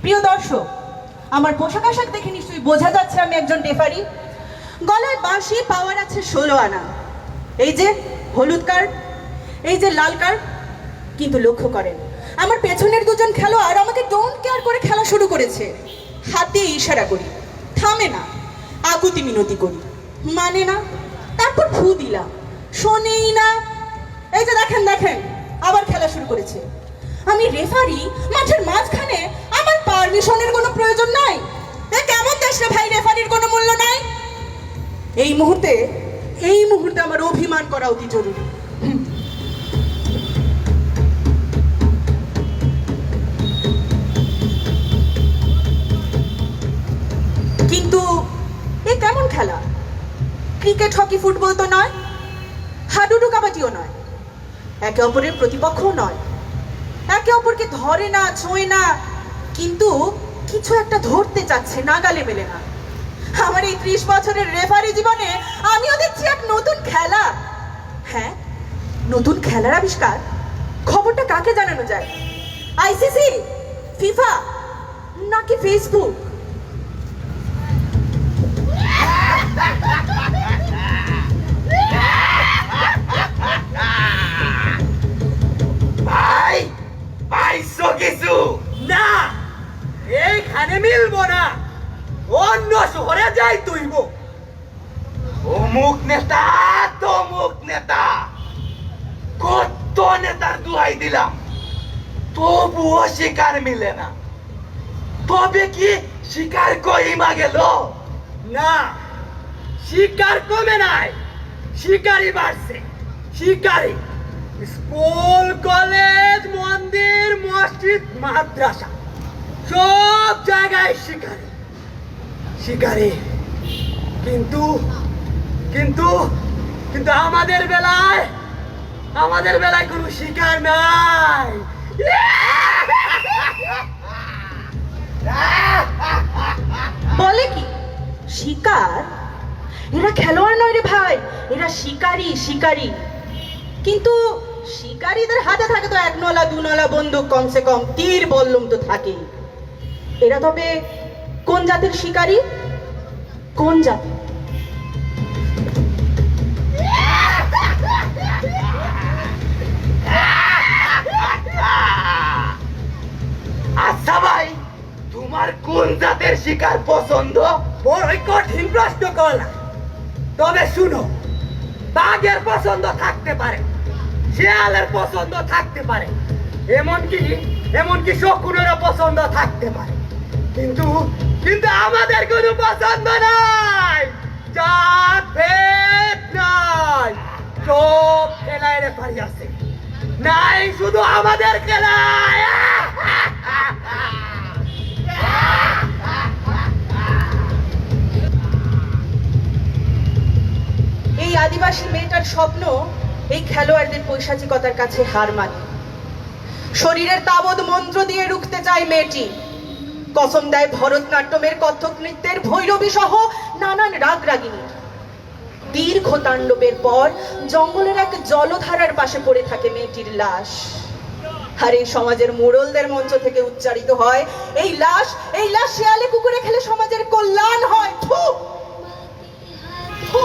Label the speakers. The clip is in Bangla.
Speaker 1: প্রিয় দর্শক, আমার পোশাক আশাক দেখে নিশ্চয়ই বোঝা যাচ্ছে আমি একজন রেফারি। গলায় বাঁশি, পাওয়ার আছে 16 আনা। এই যে হলুদ কার্ড, এই যে লাল কার্ড। কিন্তু লক্ষ্য করেন, আমার পেছনের দুজন খেলোয়াড় আমাকে ডোন্ট কেয়ার করে খেলা শুরু করেছে। হাতে ইশারা করি, থামে না। আকুতি মিনতি করি, মানে না। তারপর ফু দিলাম, শোনেই না। এই যে দেখেন দেখেন, আবার খেলা শুরু করেছে। আমি রেফারি, মাঠের মাঝখানে, আমার পারমিশনের কোনো প্রয়োজন নাই। কেমন দেশ রে ভাই, রেফারির কোনো মূল্য নাই। এই মুহূর্তে আমার অভিমান করা অতি জরুরি। কিন্তু এ কেমন খেলা? ক্রিকেট, হকি, ফুটবল তো নয়, হাডুডু কাবাডিও নয়, একে অপরের প্রতিপক্ষও নয়। একে অপরকে ধরে না, ছোঁয় না, কিন্তু কিছু একটা ধরতে চাচ্ছে, নাগালে মেলে না। আমার এই 30 বছরের রেফারি জীবনে আমিও দেখছি এক নতুন খেলা। হ্যাঁ, নতুন খেলার আবিষ্কার। খবরটা কাকে জানানো যায়? আইসিসি, ফিফা, নাকি ফেসবুক?
Speaker 2: ভাই পাইছো কিছু
Speaker 3: না, এইখানে মিলবো না, অন্য শহরে যাই তুইব।
Speaker 2: অমুক নেতা তমুক নেতা, কত নেতার দুহাই দিলাম, তবুও শিকার মিলে না। তবে কি শিকার কইমা গেল?
Speaker 3: না, শিকার কমে নাই, শিকারি বাড়ছে। শিকারি স্কুল, কলেজ, মন্দির, মসজিদ, মাদ্রাসা, সব জায়গায় শিকারি শিকারি। কিন্তু কিন্তু কিন্তু আমাদের বেলায় কোনো শিকার নাই।
Speaker 1: বলে কি শিকার? এরা খেলোয়াড় নয় রে ভাই, এরা শিকারি, শিকারি। কিন্তু শিকারীদের হাতে থাকে তো 1 নলা 2 নলা বন্দুক, কমসে কম তীর বল্লম তো থাকে। এরা তবে কোন জাতের শিকারী? কোন জাতি?
Speaker 2: আচ্ছা ভাই, তোমার কোন জাতের শিকার পছন্দ?
Speaker 3: বড়ই কঠিন প্রশ্ন করলাম। তবে শুনো, বাঘের পছন্দ থাকতে পারে, শেয়ালের পছন্দ থাকতে পারে, এমনকি শকুনেরও পছন্দ থাকতে পারে। কিন্তু কিন্তু আমাদের কোনো পছন্দ নাই, জাত ভেদ নাই। সব খেলায় রেফারি আছে, নাই শুধু আমাদের খেলায়।
Speaker 1: এই আদিবাসী মেয়েটার স্বপ্ন এই খেলোয়াড়দের পৈশাচিকতার কাছে হার মানে। শরীরের তাবৎ মন্ত্র দিয়ে রুখতে চায় মেয়েটি। কসম দেয় ভরতনাট্যমের, কত্থক নৃত্যের, ভৈরবী সহ নানান রাগ রাগিনী। দীর্ঘ তাণ্ডবের পর জঙ্গলের এক জলধারার পাশে পড়ে থাকে মেয়েটির লাশ। আর এই সমাজের মোড়লদের মঞ্চ থেকে উচ্চারিত হয়, এই লাশ শেয়ালে কুকুরে খেলে সমাজের কল্যাণ হয়। থু! থু!